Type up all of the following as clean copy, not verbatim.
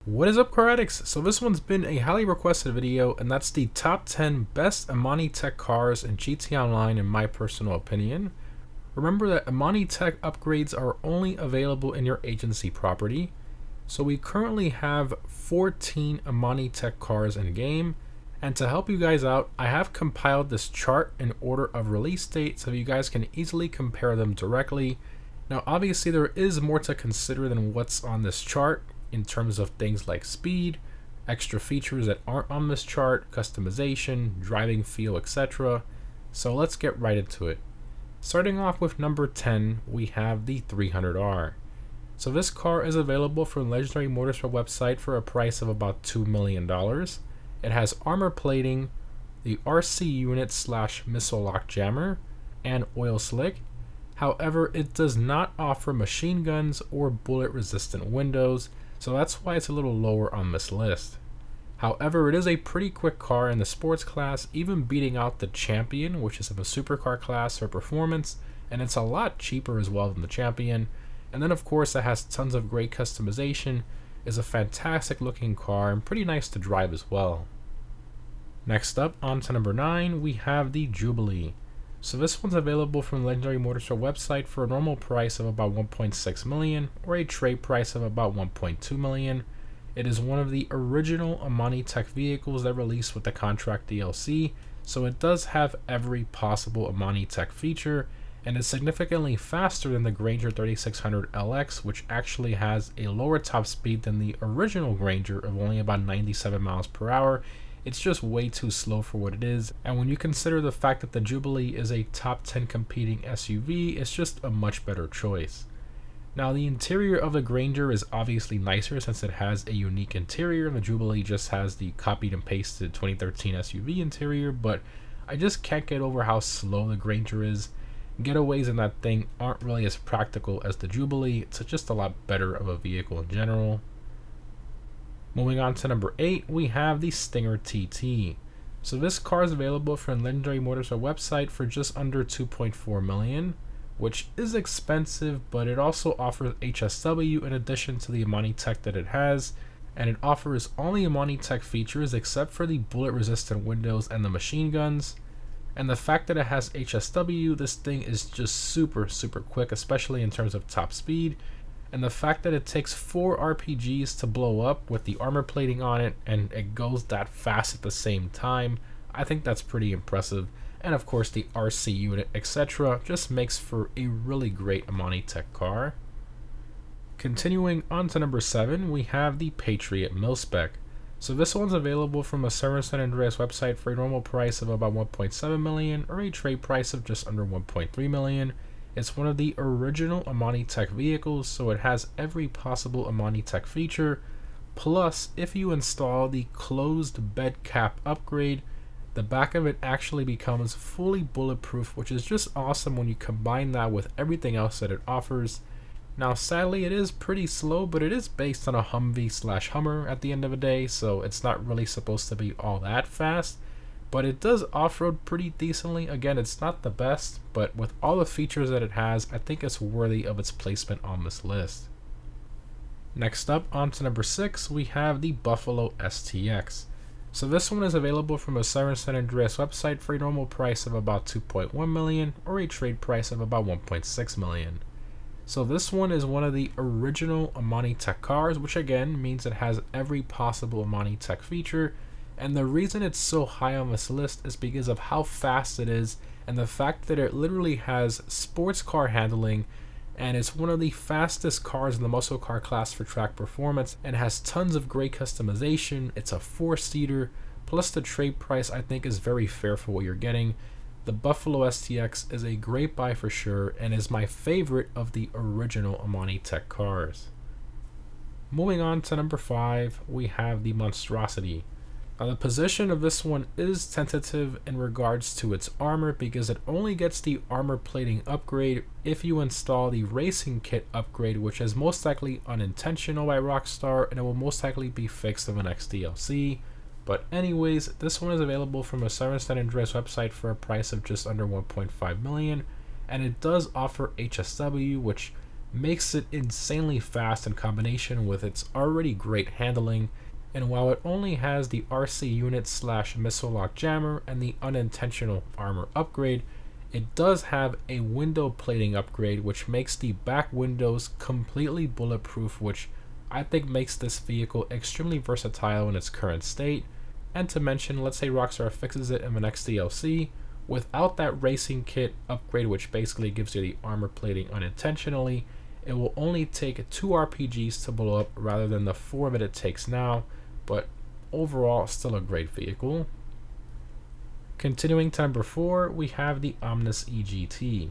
What is up, car addicts? So this one's been a highly requested video, and that's the top 10 best Imani Tech cars in GTA Online in my personal opinion. Remember that Imani Tech upgrades are only available in your agency property. So we currently have 14 Imani Tech cars in game, and to help you guys out, I have compiled this chart in order of release date so you guys can easily compare them directly. Now obviously there is more to consider than what's on this chart, in terms of things like speed, extra features that aren't on this chart, customization, driving feel, etc. So let's get right into it. Starting off with number 10, we have the 300R. So this car is available from Legendary Motorsport website for a price of about $2 million. It has armor plating, the RC unit / missile lock jammer, and oil slick. However, it does not offer machine guns or bullet resistant windows, so that's why it's a little lower on this list. However, it is a pretty quick car in the sports class, even beating out the Champion, which is a supercar class for performance, and it's a lot cheaper as well than the Champion. And then of course it has tons of great customization, is a fantastic looking car, and pretty nice to drive as well. Next up, on to number 9, we have the Jubilee. So this one's available from the Legendary Motorsport website for a normal price of about $1.6 million or a trade price of about $1.2 million. It is one of the original Imani Tech vehicles that released with the contract DLC, so it does have every possible Imani Tech feature, and is significantly faster than the Granger 3600 LX, which actually has a lower top speed than the original Granger of only about 97 miles per hour. It's just way too slow for what it is, and when you consider the fact that the Jubilee is a top 10 competing SUV, it's just a much better choice. Now the interior of the Granger is obviously nicer since it has a unique interior. The Jubilee just has the copied and pasted 2013 SUV interior, but I just can't get over how slow the Granger is. Getaways in that thing aren't really as practical as the Jubilee. It's just a lot better of a vehicle in general. Moving on to number 8, we have the Stinger TT. So this car is available from Legendary Motorsport website for just under $2.4 million, which is expensive, but it also offers HSW in addition to the Imani Tech that it has, and it offers all the Imani Tech features except for the bullet resistant windows and the machine guns. And the fact that it has HSW, this thing is just super quick, especially in terms of top speed. And the fact that it takes 4 RPGs to blow up with the armor plating on it, and it goes that fast at the same time, I think that's pretty impressive. And of course the RC unit, etc. just makes for a really great Imani Tech car. Continuing on to number 7, we have the Patriot Mil-Spec. So this one's available from a Server San Andreas website for a normal price of about $1.7 million or a trade price of just under $1.3 million. It's one of the original Imani Tech vehicles, so it has every possible Imani Tech feature. Plus, if you install the closed bed cap upgrade, the back of it actually becomes fully bulletproof, which is just awesome when you combine that with everything else that it offers. Now sadly it is pretty slow, but it is based on a Humvee / Hummer at the end of the day, so it's not really supposed to be all that fast. But it does off-road pretty decently. Again, it's not the best, but with all the features that it has, I think it's worthy of its placement on this list. Next up, on to number 6, we have the Buffalo STX. So this one is available from a Server San Andreas website for a normal price of about $2.1 million or a trade price of about $1.6 million. So this one is one of the original Imani Tech cars, which again means it has every possible Imani Tech feature. And the reason it's so high on this list is because of how fast it is and the fact that it literally has sports car handling, and it's one of the fastest cars in the muscle car class for track performance, and has tons of great customization. It's a 4-seater, plus the trade price I think is very fair for what you're getting. The Buffalo STX is a great buy for sure, and is my favorite of the original Imani Tech cars. Moving on to number 5, we have the Monstrosity. Now the position of this one is tentative in regards to its armor, because it only gets the armor plating upgrade if you install the racing kit upgrade, which is most likely unintentional by Rockstar, and it will most likely be fixed in the next DLC. But anyways, this one is available from a Server San Andreas website for a price of just under $1.5 million, and it does offer HSW, which makes it insanely fast in combination with its already great handling. And while it only has the RC unit slash missile lock jammer and the unintentional armor upgrade, it does have a window plating upgrade, which makes the back windows completely bulletproof, which I think makes this vehicle extremely versatile in its current state. And to mention, let's say Rockstar fixes it in the next DLC, without that racing kit upgrade, which basically gives you the armor plating unintentionally, it will only take 2 RPGs to blow up rather than the 4 that it takes now, but overall still a great vehicle. Continuing to number 4, we have the Omnis EGT.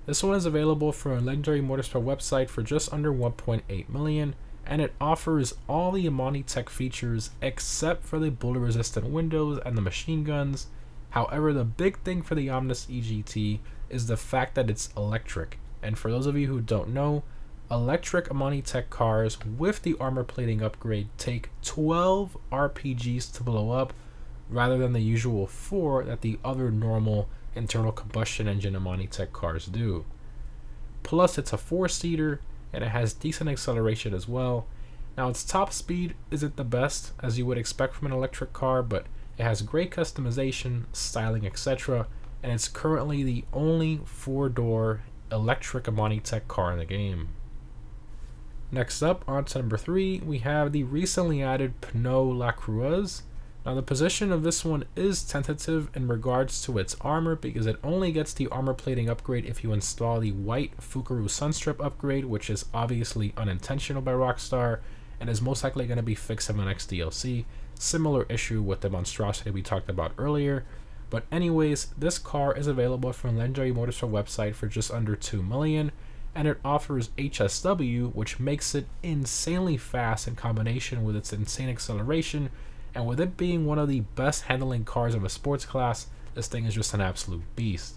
This one is available from a Legendary Motorsport website for just under 1.8 million, and it offers all the Imani Tech features except for the bullet resistant windows and the machine guns. However, the big thing for the Omnis EGT is the fact that it's electric. And for those of you who don't know, electric Imani Tech cars with the armor plating upgrade take 12 RPGs to blow up, rather than the usual 4 that the other normal internal combustion engine Imani Tech cars do. Plus, it's a 4-seater and it has decent acceleration as well. Now, its top speed isn't the best as you would expect from an electric car, but it has great customization, styling, etc., and it's currently the only 4-door electric Imani Tech car in the game. Next up, on to number 3, we have the recently added Pneu La Creuse. Now, the position of this one is tentative in regards to its armor, because it only gets the armor plating upgrade if you install the white Fukuru Sunstrip upgrade, which is obviously unintentional by Rockstar and is most likely going to be fixed in the next DLC. Similar issue with the monstrosity we talked about earlier. But anyways, this car is available from Legendary Motorsport website for just under 2 million, and it offers HSW, which makes it insanely fast in combination with its insane acceleration. And with it being one of the best handling cars of a sports class, this thing is just an absolute beast.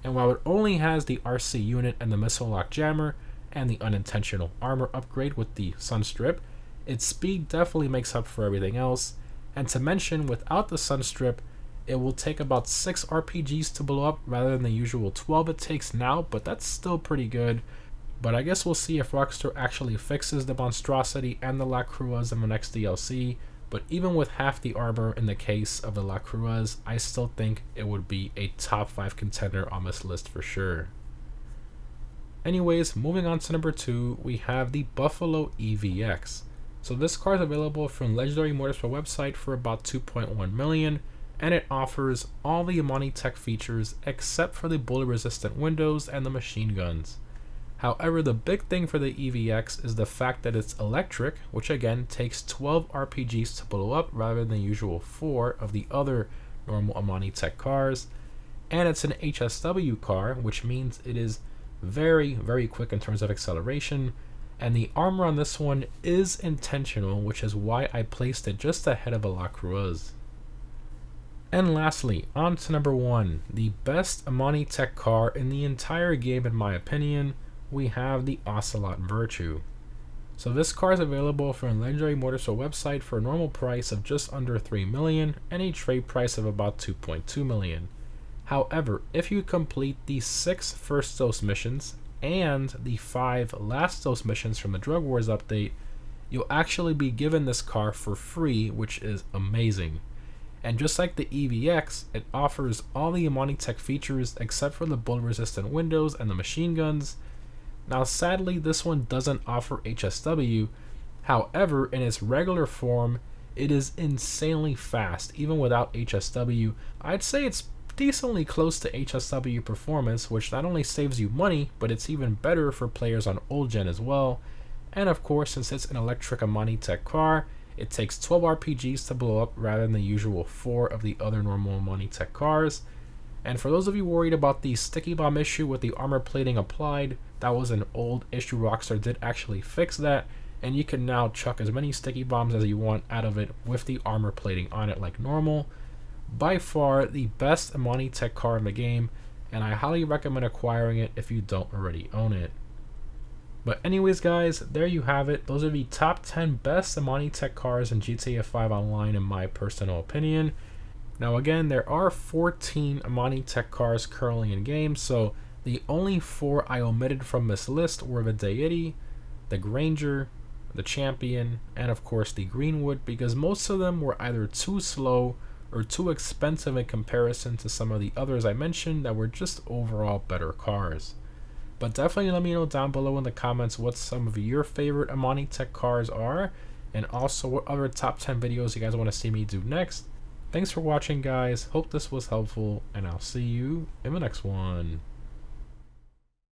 And while it only has the RC unit and the missile lock jammer and the unintentional armor upgrade with the Sunstrip, its speed definitely makes up for everything else. And to mention, without the Sunstrip, it will take about 6 RPGs to blow up rather than the usual 12 it takes now, but that's still pretty good. But I guess we'll see if Rockstar actually fixes the monstrosity and the La Creuse in the next DLC. But even with half the armor in the case of the La Creuse, I still think it would be a top 5 contender on this list for sure. Anyways, moving on to number 2, we have the Buffalo EVX. So this car is available from Legendary Motorsport website for about 2.1 million, and it offers all the Imani Tech features except for the bullet resistant windows and the machine guns. However, the big thing for the EVX is the fact that it's electric, which again takes 12 RPGs to blow up rather than the usual 4 of the other normal Imani Tech cars. And it's an HSW car, which means it is very, very quick in terms of acceleration. And the armor on this one is intentional, which is why I placed it just ahead of a La Creuse. And lastly, on to number 1, the best Imani Tech car in the entire game in my opinion, we have the Ocelot Virtue. So this car is available from Legendary Motorsport website for a normal price of just under 3 million and a trade price of about 2.2 million. However, if you complete the 6 first dose missions and the 5 last dose missions from the Drug Wars update, you'll actually be given this car for free, which is amazing. And just like the EVX, it offers all the Imani Tech features except for the bullet resistant windows and the machine guns. Now sadly, this one doesn't offer HSW. However, in its regular form, it is insanely fast. Even without HSW, I'd say it's decently close to HSW performance, which not only saves you money, but it's even better for players on old gen as well. And of course, since it's an electric Imani Tech car, it takes 12 RPGs to blow up rather than the usual 4 of the other normal Imani Tech cars. And for those of you worried about the sticky bomb issue with the armor plating applied, that was an old issue. Rockstar did actually fix that, and you can now chuck as many sticky bombs as you want out of it with the armor plating on it like normal. By far the best Imani Tech car in the game, and I highly recommend acquiring it if you don't already own it. But anyways guys, there you have it. Those are the top 10 best Imani Tech cars in GTA 5 Online in my personal opinion. Now again, there are 14 Imani Tech cars currently in game, so The only 4 I omitted from this list were the Deity, the Granger, the Champion, and of course the Greenwood, because most of them were either too slow or too expensive in comparison to some of the others I mentioned that were just overall better cars. But definitely let me know down below in the comments what some of your favorite Imani Tech cars are, and also what other top 10 videos you guys want to see me do next. Thanks for watching, guys. Hope this was helpful, and I'll see you in the next one.